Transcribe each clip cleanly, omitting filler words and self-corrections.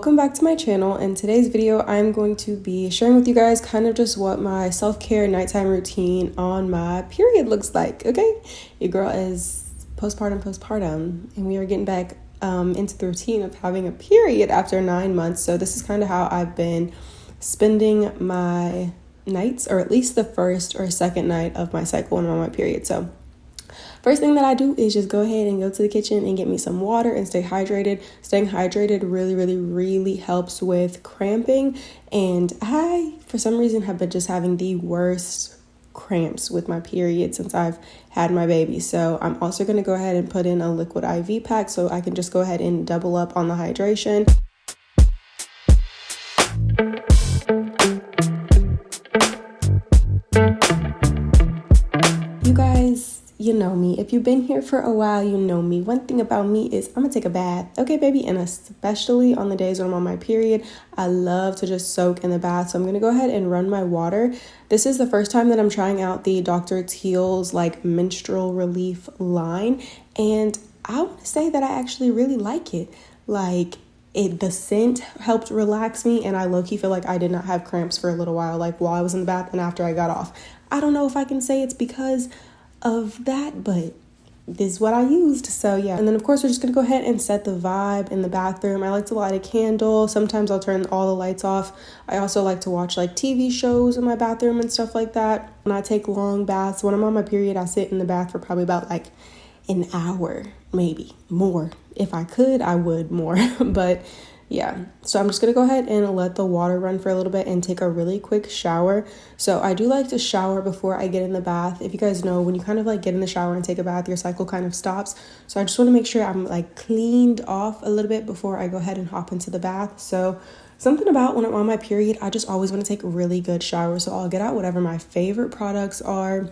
Welcome back to my channel. In today's video, I'm going to be sharing with you guys kind of just what my self-care nighttime routine on my period looks like, okay? Your girl is postpartum, and we are getting back into the routine of having a period after 9 months. So this is kind of how I've been spending my nights, or at least the first or second night of my cycle when I'm on my period. So first thing that I do is just go ahead and go to the kitchen and get me some water and stay hydrated. Staying hydrated really helps with cramping. And I, for some reason, have been just having the worst cramps with my period since I've had my baby. So I'm also going to go ahead and put in a liquid IV pack so I can just go ahead and double up on the hydration. You guys, you know me. If you've been here for a while, you know me. One thing about me is I'm gonna take a bath, okay, baby? And especially on the days when I'm on my period, I love to just soak in the bath. So I'm gonna go ahead and run my water. This is the first time that I'm trying out the Dr. Teal's like Menstrual Relief line, and I want to say that I actually really like it. The scent helped relax me, and I low-key feel like I did not have cramps for a little while, like while I was in the bath and after I got off. I don't know if I can say it's because of that, but this is what I used. So yeah, and then of course we're just gonna go ahead and set the vibe in the bathroom. I like to light a candle. Sometimes I'll turn all the lights off. I also like to watch like TV shows in my bathroom and stuff like that. When I take long baths, when I'm on my period, I sit in the bath for probably about like an hour, maybe more. If I could, I would more. But yeah, so I'm just gonna go ahead and let the water run for a little bit and take a really quick shower. So I do like to shower before I get in the bath. If you guys know, when you kind of like get in the shower and take a bath, your cycle kind of stops. So I just want to make sure I'm like cleaned off a little bit before I go ahead and hop into the bath. So something about when I'm on my period, I just always want to take really good showers. So I'll get out whatever my favorite products are,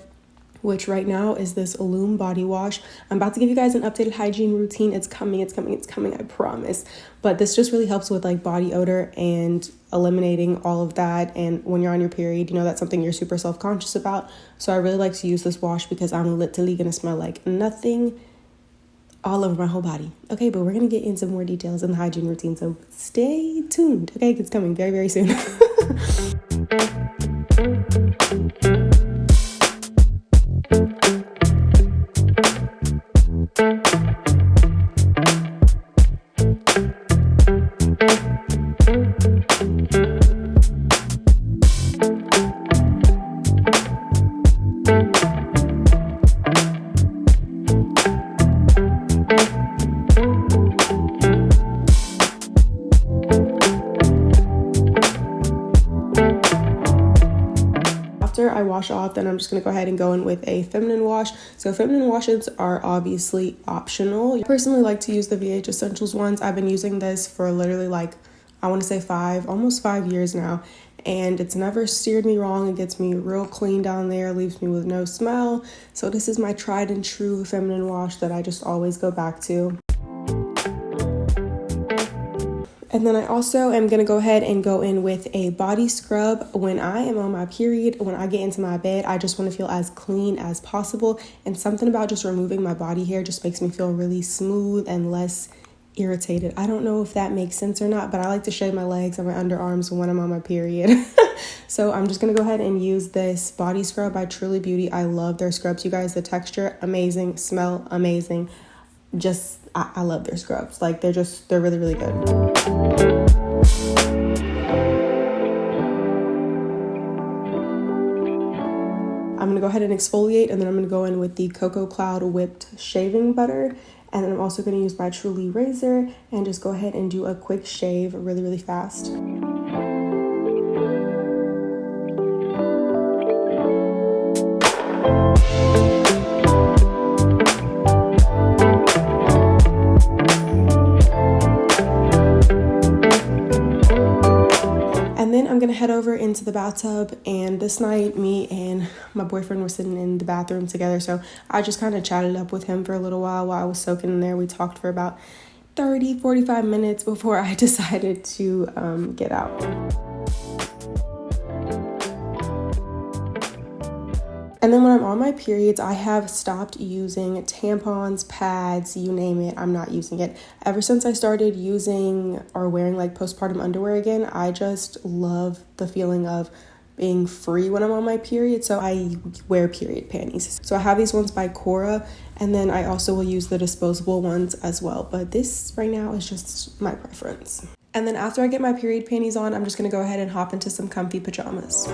which right now is this Loom body wash. I'm about to give you guys an updated hygiene routine. It's coming, I promise. But this just really helps with like body odor and eliminating all of that. And when you're on your period, you know, that's something you're super self-conscious about. So I really like to use this wash because I'm literally gonna smell like nothing all over my whole body. Okay, but we're gonna get into more details in the hygiene routine. So stay tuned, okay? It's coming very soon. After I wash off, then I'm just going to go ahead and go in with a feminine wash. So feminine washes are obviously optional. I personally like to use the VH Essentials ones. I've been using this for literally like, I want to say almost 5 years now. And it's never steered me wrong. It gets me real clean down there, leaves me with no smell. So this is my tried and true feminine wash that I just always go back to. And then I also am going to go ahead and go in with a body scrub. When I am on my period, when I get into my bed, I just want to feel as clean as possible. And something about just removing my body hair just makes me feel really smooth and less irritated. I don't know if that makes sense or not, but I like to shave my legs and my underarms when I'm on my period. So I'm just going to go ahead and use this body scrub by Truly Beauty. I love their scrubs, you guys. The texture, amazing. Smell, amazing. I love their scrubs. Like they're really good. I'm gonna go ahead and exfoliate, and then I'm gonna go in with the Cocoa Cloud whipped shaving butter. And then I'm also gonna use my Truly razor and just go ahead and do a quick shave really fast. And then I'm gonna head over into the bathtub, and this night me and my boyfriend were sitting in the bathroom together, so I just kind of chatted up with him for a little while I was soaking in there. We talked for about 30-45 minutes before I decided to get out. And then when I'm on my periods, I have stopped using tampons, pads, you name it, I'm not using it. Ever since I started using or wearing like postpartum underwear again, I just love the feeling of being free when I'm on my period. So I wear period panties. So I have these ones by Cora, and then I also will use the disposable ones as well. But this right now is just my preference. And then after I get my period panties on, I'm just gonna go ahead and hop into some comfy pajamas.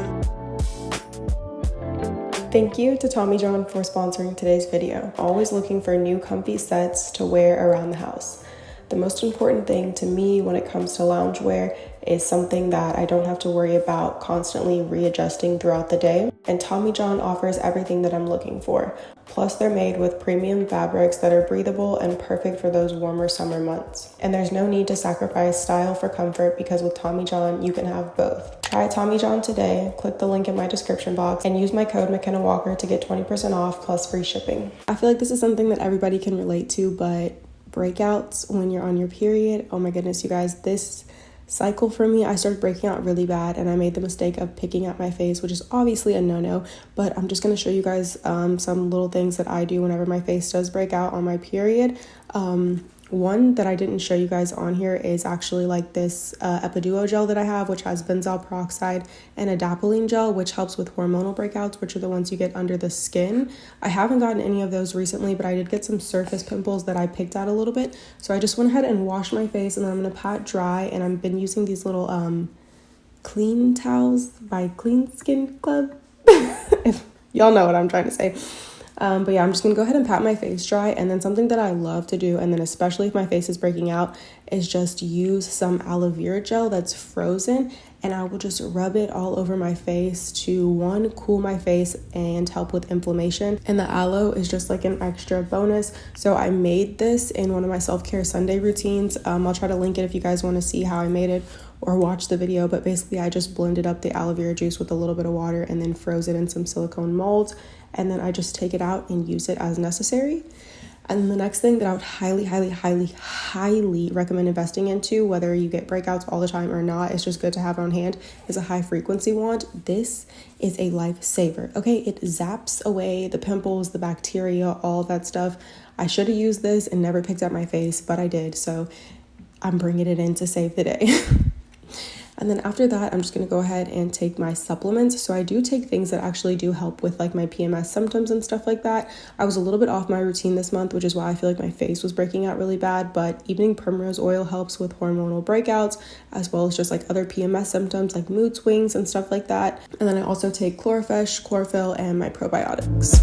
Thank you to Tommy John for sponsoring today's video. Always looking for new comfy sets to wear around the house. The most important thing to me when it comes to loungewear is something that I don't have to worry about constantly readjusting throughout the day. And Tommy John offers everything that I'm looking for. Plus, they're made with premium fabrics that are breathable and perfect for those warmer summer months. And there's no need to sacrifice style for comfort, because with Tommy John, you can have both. Try Tommy John today, click the link in my description box, and use my code McKennaWalker to get 20% off plus free shipping. I feel like this is something that everybody can relate to, but breakouts when you're on your period, oh my goodness, you guys, this cycle for me, I started breaking out really bad, and I made the mistake of picking at my face, which is obviously a no-no, but I'm just going to show you guys some little things that I do whenever my face does break out on my period. One that I didn't show you guys on here is actually like this Epiduo gel that I have, which has benzoyl peroxide, and adapalene gel, which helps with hormonal breakouts, which are the ones you get under the skin. I haven't gotten any of those recently, but I did get some surface pimples that I picked out a little bit. So I just went ahead and washed my face, and then I'm going to pat dry, and I've been using these little clean towels by Clean Skin Club. If y'all know what I'm trying to say. But yeah, I'm just gonna go ahead and pat my face dry. And then something that I love to do, and then especially if my face is breaking out, is just use some aloe vera gel that's frozen, and I will just rub it all over my face to, one, cool my face and help with inflammation. And the aloe is just like an extra bonus. So I made this in one of my self-care Sunday routines. I'll try to link it if you guys want to see how I made it or watch the video, but basically I just blended up the aloe vera juice with a little bit of water and then froze it in some silicone molds, and then I just take it out and use it as necessary. And the next thing that I would highly recommend investing into, whether you get breakouts all the time or not, it's just good to have on hand, is a high frequency wand. This is a lifesaver. Okay, it zaps away the pimples, the bacteria, all that stuff. I should have used this and never picked up my face, but I did, so I'm bringing it in to save the day. And then after that, I'm just going to go ahead and take my supplements. So I do take things that actually do help with like my PMS symptoms and stuff like that. I was a little bit off my routine this month, which is why I feel like my face was breaking out really bad. But evening primrose oil helps with hormonal breakouts, as well as just like other PMS symptoms like mood swings and stuff like that. And then I also take chlorophyll, and my probiotics.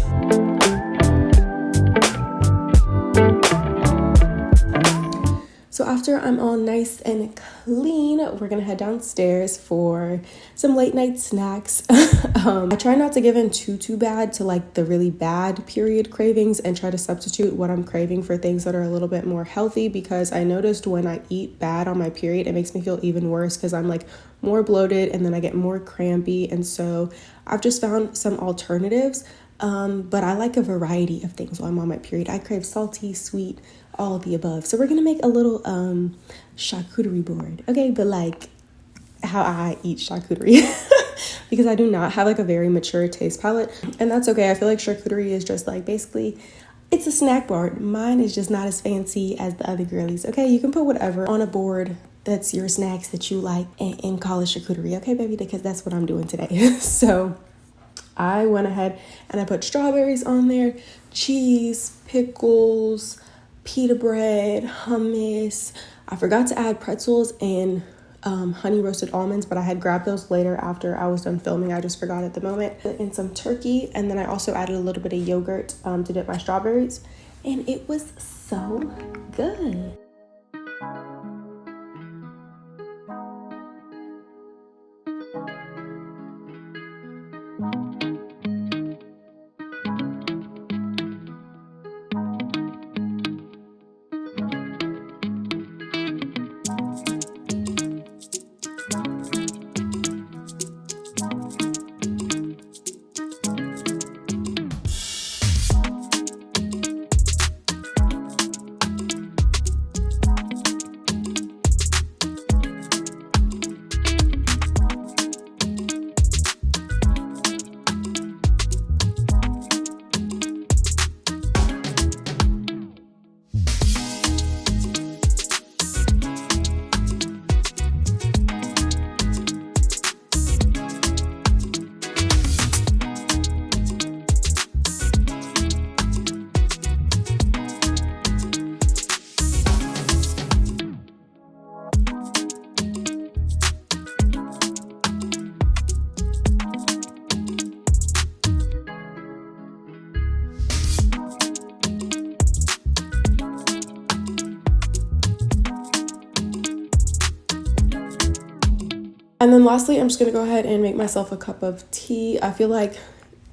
So after I'm all nice and clean, we're gonna head downstairs for some late night snacks. I try not to give in too bad to like the really bad period cravings, and try to substitute what I'm craving for things that are a little bit more healthy, because I noticed when I eat bad on my period, it makes me feel even worse because I'm like more bloated and then I get more crampy. And so I've just found some alternatives. But I like a variety of things while I'm on my period. I crave salty, sweet, all of the above. So we're gonna make a little charcuterie board, okay? But like how I eat charcuterie, because I do not have like a very mature taste palette, and that's okay. I feel like charcuterie is just like basically, it's a snack board. Mine is just not as fancy as the other girlies, okay? You can put whatever on a board that's your snacks that you like and call it charcuterie, okay, baby? Because that's what I'm doing today. So I went ahead and I put strawberries on there, cheese, pickles, pita bread, hummus. I forgot to add pretzels and honey roasted almonds, but I had grabbed those later after I was done filming. I just forgot at the moment. And some turkey, and then I also added a little bit of yogurt to dip my strawberries, and it was so good. And then lastly, I'm just going to go ahead and make myself a cup of tea. I feel like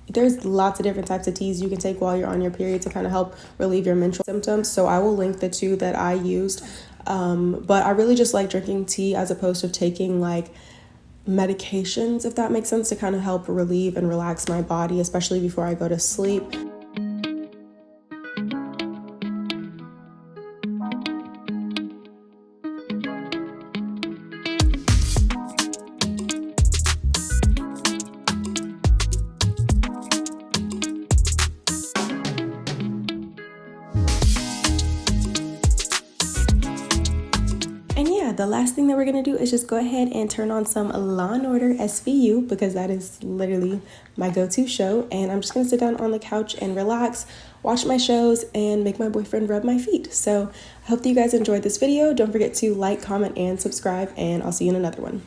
there's lots of different types of teas you can take while you're on your period to kind of help relieve your menstrual symptoms. So I will link the 2 that I used. But I really just like drinking tea as opposed to taking like medications, if that makes sense, to kind of help relieve and relax my body, especially before I go to sleep. And yeah, the last thing that we're gonna do is just go ahead and turn on some Law & Order SVU, because that is literally my go-to show. And I'm just gonna sit down on the couch and relax, watch my shows, and make my boyfriend rub my feet. So I hope that you guys enjoyed this video. Don't forget to like, comment, and subscribe, and I'll see you in another one.